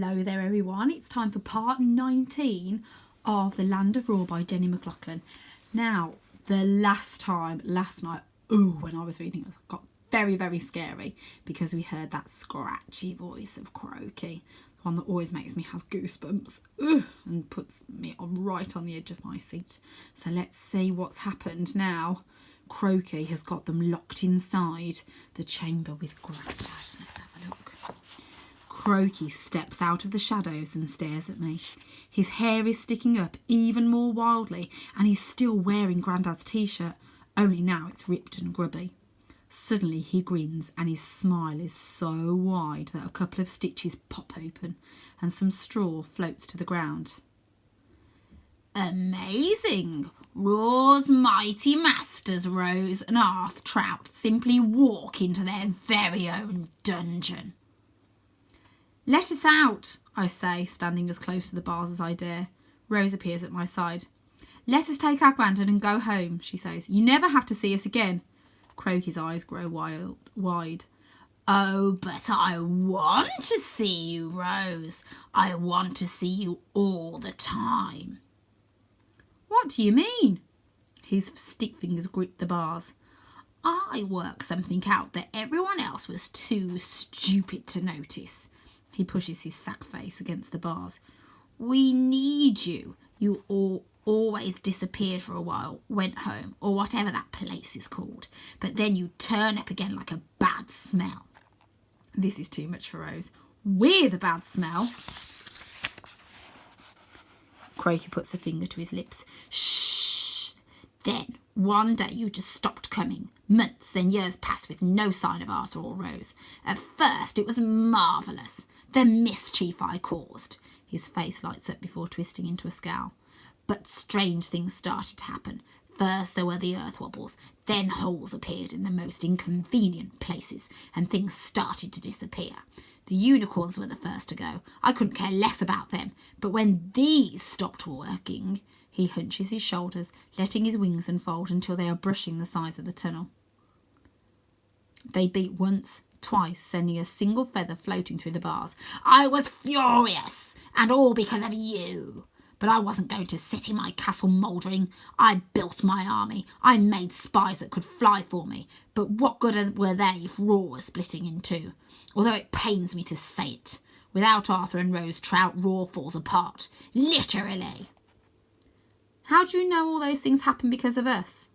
Hello there everyone, it's time for part 19 of The Land of Roar by Jenny McLaughlin. Now, the last night, when I was reading it got very, very scary because we heard that scratchy voice of Crowky, the one that always makes me have goosebumps and puts me right on the edge of my seat. So let's see what's happened now. Crowky has got them locked inside the chamber with Grandad. Let's have a look. Crowky steps out of the shadows and stares at me. His hair is sticking up even more wildly and he's still wearing Grandad's t-shirt, only now it's ripped and grubby. Suddenly he grins and his smile is so wide that a couple of stitches pop open and some straw floats to the ground. Amazing! Roar's mighty masters, Rose and Arth Trout, simply walk into their very own dungeon. Let us out, I say, standing as close to the bars as I dare. Rose appears at my side. Let us take our Grandad and go home, she says. You never have to see us again. Crowky's eyes grow wide. Oh, but I want to see you, Rose. I want to see you all the time. What do you mean? His stick fingers grip the bars. I worked something out that everyone else was too stupid to notice. He pushes his sack face against the bars. We need you. You all always disappeared for a while, went home, or whatever that place is called. But then you turn up again like a bad smell. This is too much for Rose. We're the bad smell. Crowky puts a finger to his lips. Shh. Then, one day you just stopped coming. Months and years passed with no sign of Arthur or Rose. At first it was marvellous. The mischief I caused. His face lights up before twisting into a scowl. But strange things started to happen. First there were the earth wobbles, then holes appeared in the most inconvenient places, and things started to disappear. The unicorns were the first to go. I couldn't care less about them, but when these stopped working, he hunches his shoulders, letting his wings unfold until they are brushing the sides of the tunnel. They beat once, twice, sending a single feather floating through the bars. I was furious, and all because of you. But I wasn't going to sit in my castle mouldering. I built my army. I made spies that could fly for me. But what good were they if Roar was splitting in two? Although it pains me to say it. Without Arthur and Rose Trout, Roar falls apart. Literally. How do you know all those things happened because of us?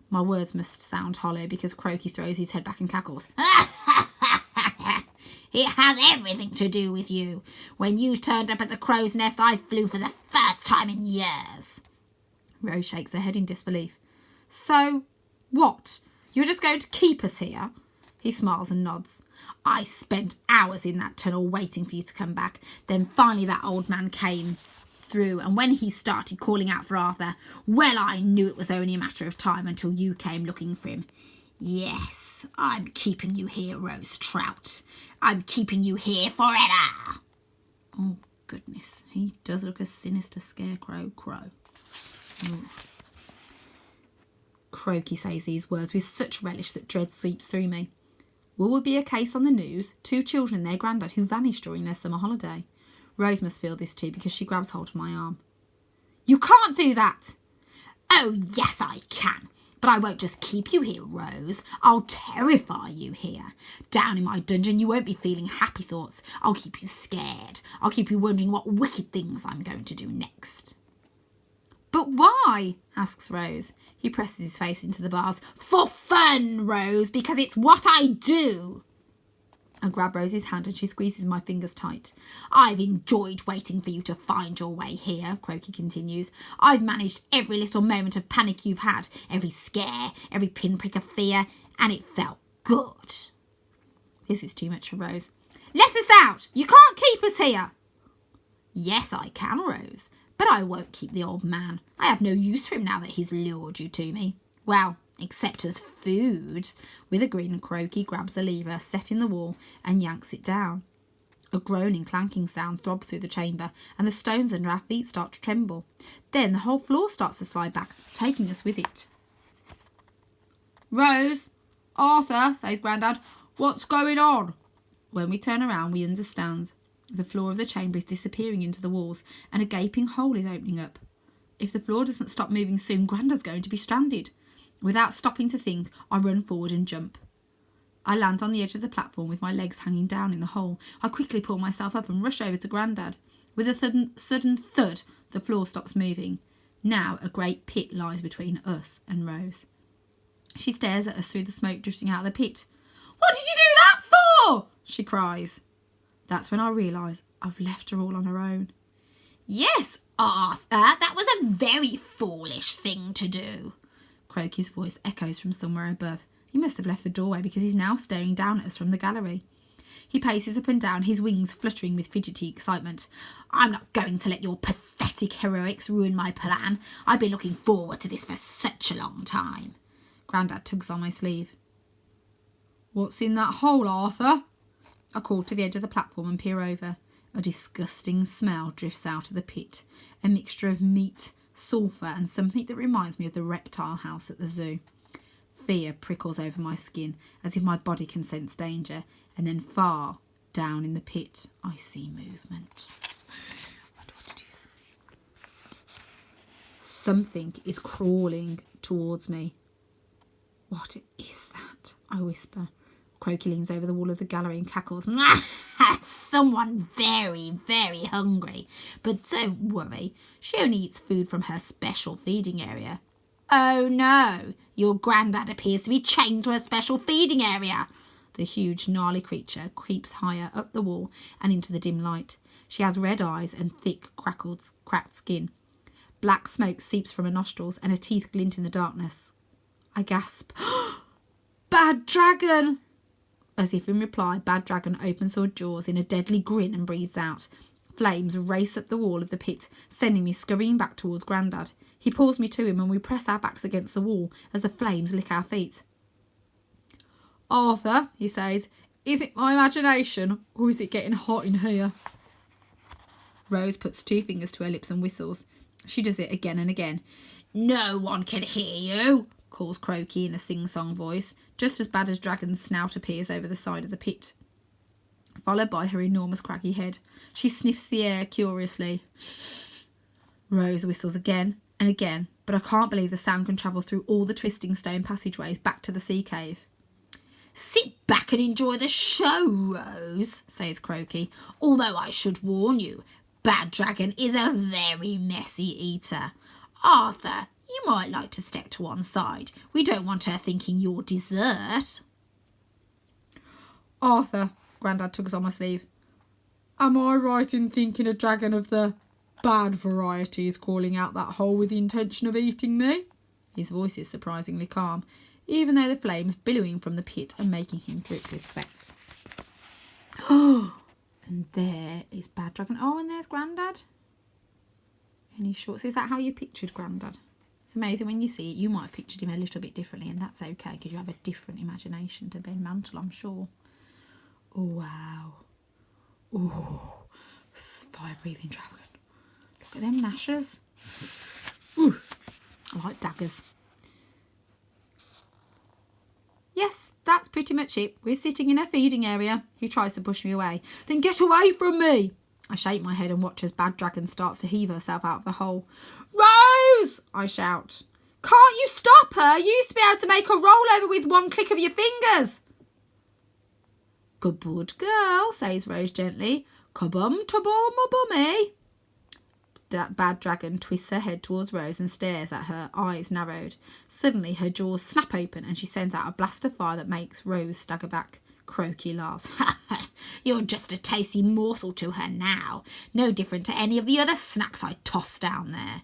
My words must sound hollow because Crowky throws his head back and cackles. It has everything to do with you. When you turned up at the crow's nest, I flew for the first time in years. Rose shakes her head in disbelief. So, what? You're just going to keep us here? He smiles and nods. I spent hours in that tunnel waiting for you to come back. Then finally that old man came through, and when he started calling out for Arthur, well, I knew it was only a matter of time until you came looking for him. Yes, I'm keeping you here, Rose Trout. I'm keeping you here forever. Oh, goodness. He does look a sinister scarecrow crow. Oh. Crowky says these words with such relish that dread sweeps through me. Will be a case on the news? 2 children and their Grandad who vanished during their summer holiday. Rose must feel this too because she grabs hold of my arm. You can't do that. Oh, yes, I can. But I won't just keep you here, Rose. I'll terrify you here. Down in my dungeon, you won't be feeling happy thoughts. I'll keep you scared. I'll keep you wondering what wicked things I'm going to do next. But why? Asks Rose. He presses his face into the bars. For fun, Rose, because it's what I do. I grab Rose's hand and she squeezes my fingers tight. I've enjoyed waiting for you to find your way here, Crowky continues. I've managed every little moment of panic you've had, every scare, every pinprick of fear, and it felt good. This is too much for Rose. Let us out! You can't keep us here! Yes, I can, Rose, but I won't keep the old man. I have no use for him now that he's lured you to me. Well, except as food. With a grin, Crowky grabs the lever set in the wall and yanks it down. A groaning, clanking sound throbs through the chamber, and the stones under our feet start to tremble. Then the whole floor starts to slide back, taking us with it. Rose! Arthur, says Grandad, what's going on? When we turn around, we understand. The floor of the chamber is disappearing into the walls and a gaping hole is opening up. If the floor doesn't stop moving soon, Grandad's going to be stranded. Without stopping to think, I run forward and jump. I land on the edge of the platform with my legs hanging down in the hole. I quickly pull myself up and rush over to Grandad. With a sudden thud, the floor stops moving. Now a great pit lies between us and Rose. She stares at us through the smoke drifting out of the pit. "What did you do that for?" she cries. That's when I realise I've left her all on her own. "Yes, Arthur, that was a very foolish thing to do." Crowky's voice echoes from somewhere above. He must have left the doorway because he's now staring down at us from the gallery. He paces up and down, his wings fluttering with fidgety excitement. "I'm not going to let your pathetic heroics ruin my plan. I've been looking forward to this for such a long time." Grandad tugs on my sleeve. "What's in that hole, Arthur?" I crawl to the edge of the platform and peer over. A disgusting smell drifts out of the pit, a mixture of meat, sulphur and something that reminds me of the reptile house at the zoo. Fear prickles over my skin as if my body can sense danger, and then far down in the pit I see movement. I wonder what it is. Something is crawling towards me. "What is that?" I whisper. Crowky leans over the wall of the gallery and cackles. "Someone very, very hungry. But don't worry, she only eats food from her special feeding area." "Oh no, your Grandad appears to be chained to a special feeding area." The huge, gnarly creature creeps higher up the wall and into the dim light. She has red eyes and thick, cracked skin. Black smoke seeps from her nostrils and her teeth glint in the darkness. I gasp. "Bad dragon!" As if in reply, Bad Dragon opens her jaws in a deadly grin and breathes out. Flames race up the wall of the pit, sending me scurrying back towards Grandad. He pulls me to him and we press our backs against the wall as the flames lick our feet. "Arthur," he says, "is it my imagination or is it getting hot in here?" Rose puts 2 fingers to her lips and whistles. She does it again and again. "No one can hear you," calls Crowky in a sing-song voice, just as Bad Dragon's snout appears over the side of the pit, followed by her enormous craggy head. She sniffs the air curiously. Rose whistles again and again, but I can't believe the sound can travel through all the twisting stone passageways back to the sea cave. "Sit back and enjoy the show, Rose," says Crowky. "Although I should warn you, Bad Dragon is a very messy eater. Arthur, you might like to step to one side. We don't want her thinking you're dessert." "Arthur," Grandad tugs on my sleeve, "am I right in thinking a dragon of the bad variety is crawling out that hole with the intention of eating me?" His voice is surprisingly calm, even though the flames billowing from the pit are making him drip with sweat. Oh, and there is Bad Dragon. Oh, and there's Grandad. Any shorts? Is that how you pictured Grandad? It's amazing when you see it. You might have pictured him a little bit differently, and that's okay because you have a different imagination to Ben Mantle, I'm sure. Oh, wow. Oh, fire-breathing dragon. Look at them gnashers. Ooh, I like daggers. Yes, that's pretty much it. We're sitting in a feeding area. He tries to push me away. "Then get away from me!" I shake my head and watch as Bad Dragon starts to heave herself out of the hole. "Rose!" I shout. "Can't you stop her? You used to be able to make her roll over with one click of your fingers." "Good girl," says Rose gently. "Kabum tubum a bummy." Bad Dragon twists her head towards Rose and stares at her, eyes narrowed. Suddenly her jaws snap open and she sends out a blast of fire that makes Rose stagger back. Crowky laughs. "You're just a tasty morsel to her now. No different to any of the other snacks I tossed down there."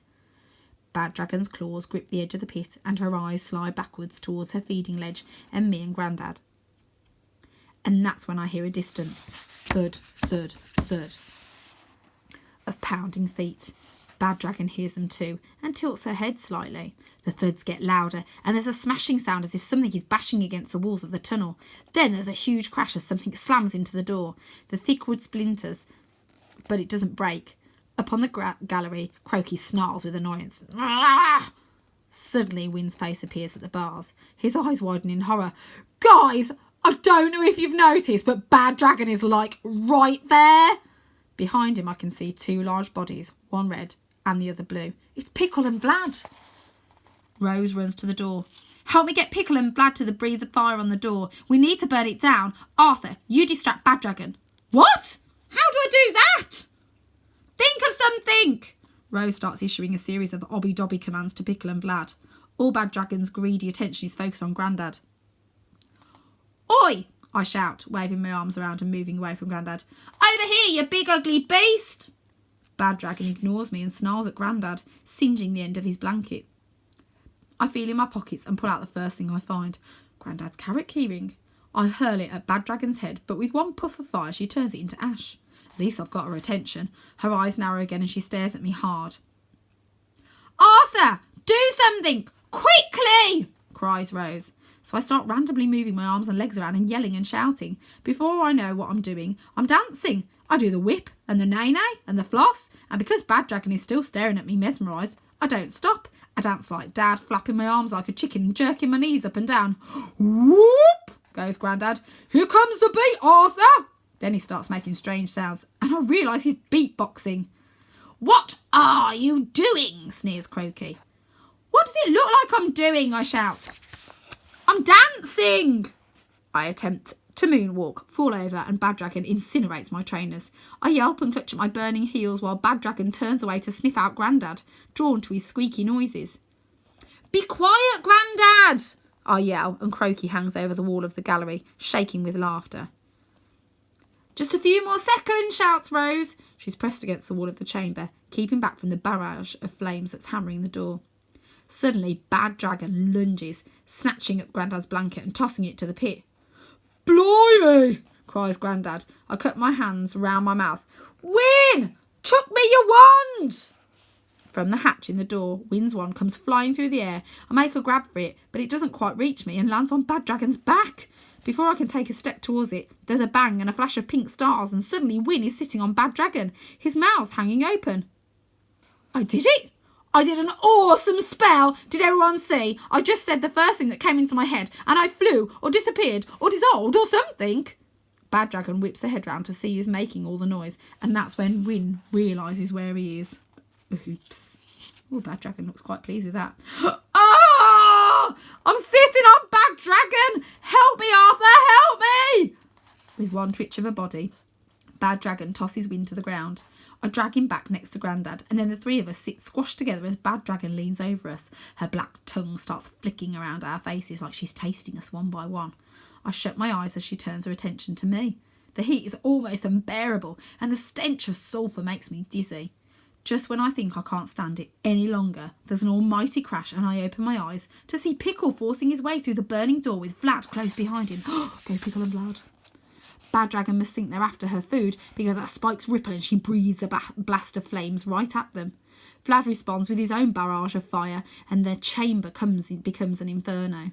Bad Dragon's claws grip the edge of the pit and her eyes slide backwards towards her feeding ledge and me and Grandad. And that's when I hear a distant thud, thud, thud of pounding feet. Bad Dragon hears them too and tilts her head slightly. The thuds get louder and there's a smashing sound as if something is bashing against the walls of the tunnel. Then there's a huge crash as something slams into the door. The thick wood splinters, but it doesn't break. Up on the gallery, Crowky snarls with annoyance. "Ah!" Suddenly, Wind's face appears at the bars. His eyes widen in horror. "Guys, I don't know if you've noticed, but Bad Dragon is like right there." Behind him I can see two large bodies, one red and the other blue. It's Pickle and Vlad. Rose runs to the door. Help me get Pickle and Vlad to breathe the fire on the door. We need to burn it down. Arthur, you distract Bad Dragon. What? How do I do that? Think of something. Rose starts issuing a series of obby-dobby commands to Pickle and Vlad. All Bad Dragon's greedy attention is focused on Grandad. Oi! I shout, waving my arms around and moving away from Grandad. Over here, you big ugly beast! Bad Dragon ignores me and snarls at Grandad, singeing the end of his blanket. I feel in my pockets and pull out the first thing I find. Grandad's carrot keyring. I hurl it at Bad Dragon's head, but with one puff of fire she turns it into ash. At least I've got her attention. Her eyes narrow again and she stares at me hard. Arthur! Do something! Quickly! Cries Rose. So I start randomly moving my arms and legs around and yelling and shouting. Before I know what I'm doing, I'm dancing. I do the whip and the nay-nay and the floss, and because Bad Dragon is still staring at me mesmerised, I don't stop. I dance like Dad, flapping my arms like a chicken and jerking my knees up and down. Whoop! Goes Grandad. Here comes the beat, Arthur! Then he starts making strange sounds, and I realise he's beatboxing. What are you doing? Sneers Crowky. What does it look like I'm doing? I shout. I'm dancing! I attempt to moonwalk, fall over, and Bad Dragon incinerates my trainers. I yelp and clutch at my burning heels while Bad Dragon turns away to sniff out Grandad, drawn to his squeaky noises. Be quiet, Grandad! I yell, and Crowky hangs over the wall of the gallery, shaking with laughter. Just a few more seconds, shouts Rose. She's pressed against the wall of the chamber, keeping back from the barrage of flames that's hammering the door. Suddenly, Bad Dragon lunges, snatching up Grandad's blanket and tossing it to the pit. Blimey! Cries Grandad. I cut my hands round my mouth. Win! Chuck me your wand! From the hatch in the door, Win's wand comes flying through the air. I make a grab for it, but it doesn't quite reach me and lands on Bad Dragon's back. Before I can take a step towards it, there's a bang and a flash of pink stars, and suddenly Win is sitting on Bad Dragon, his mouth hanging open. I did it! I did an awesome spell! Did everyone see? I just said the first thing that came into my head, and I flew, or disappeared, or dissolved, or something. Bad Dragon whips her head round to see who's making all the noise, and that's when Win realises where he is. Oops. Oh, Bad Dragon looks quite pleased with that. Oh! I'm sitting on Bad Dragon! Help me, Arthur! Help me! With one twitch of her body, Bad Dragon tosses Win to the ground. I drag him back next to Grandad, and then the three of us sit squashed together as Bad Dragon leans over us. Her black tongue starts flicking around our faces like she's tasting us one by one. I shut my eyes as she turns her attention to me. The heat is almost unbearable, and the stench of sulphur makes me dizzy. Just when I think I can't stand it any longer, there's an almighty crash, and I open my eyes to see Pickle forcing his way through the burning door with Vlad close behind him. Go Pickle and Vlad. Bad Dragon must think they're after her food because her spikes ripple and she breathes a blast of flames right at them. Vlad responds with his own barrage of fire, and their chamber becomes an inferno.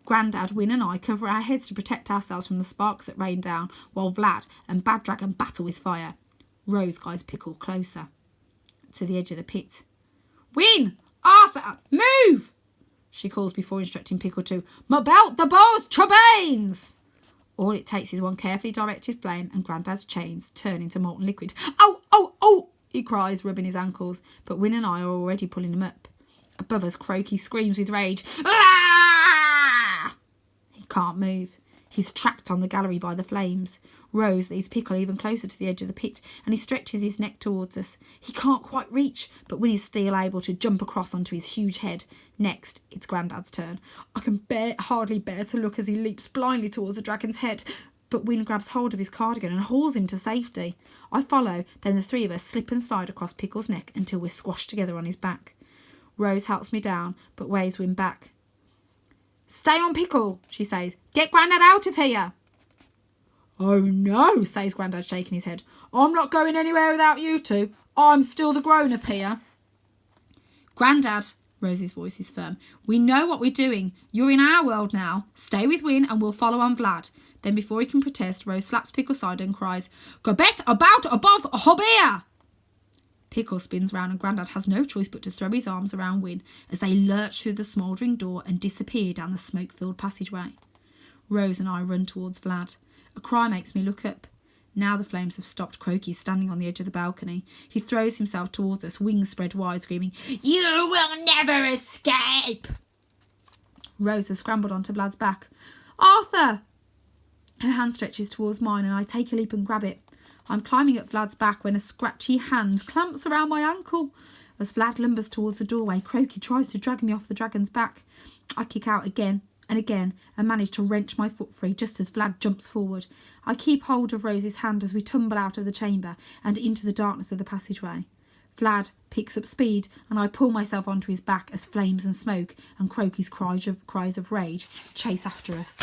Grandad, Win and I cover our heads to protect ourselves from the sparks that rain down, while Vlad and Bad Dragon battle with fire. Rose guides Pickle closer to the edge of the pit. Win! Arthur! Move! She calls before instructing Pickle to belt the bows, Trebanes! All it takes is one carefully directed flame and Grandad's chains turn into molten liquid. Oh, oh, oh! He cries, rubbing his ankles, but Win and I are already pulling him up. Above us, Crowky screams with rage. Ah! He can't move. He's trapped on the gallery by the flames. Rose leads Pickle even closer to the edge of the pit, and he stretches his neck towards us. He can't quite reach, but Win is still able to jump across onto his huge head. Next, it's Grandad's turn. I can hardly bear to look as he leaps blindly towards the dragon's head, but Win grabs hold of his cardigan and hauls him to safety. I follow, then the three of us slip and slide across Pickle's neck until we're squashed together on his back. Rose helps me down, but waves Win back. Stay on Pickle, she says. Get Grandad out of here. Oh no, says Grandad, shaking his head. I'm not going anywhere without you two. I'm still the grown-up here. Grandad, Rose's voice is firm. We know what we're doing. You're in our world now. Stay with Win and we'll follow on Vlad. Then before he can protest, Rose slaps Pickle side and cries, Gobet about above Hobea! Pickle spins round and Grandad has no choice but to throw his arms around Win as they lurch through the smouldering door and disappear down the smoke-filled passageway. Rose and I run towards Vlad. A cry makes me look up. Now the flames have stopped. Crowky standing on the edge of the balcony. He throws himself towards us, wings spread wide, screaming, "You will never escape!" Rose has scrambled onto Vlad's back. "Arthur!" Her hand stretches towards mine and I take a leap and grab it. I'm climbing up Vlad's back when a scratchy hand clamps around my ankle. As Vlad lumbers towards the doorway, Crowky tries to drag me off the dragon's back. I kick out again and again and manage to wrench my foot free just as Vlad jumps forward. I keep hold of Rose's hand as we tumble out of the chamber and into the darkness of the passageway. Vlad picks up speed and I pull myself onto his back as flames and smoke and Crowky's cries of rage chase after us.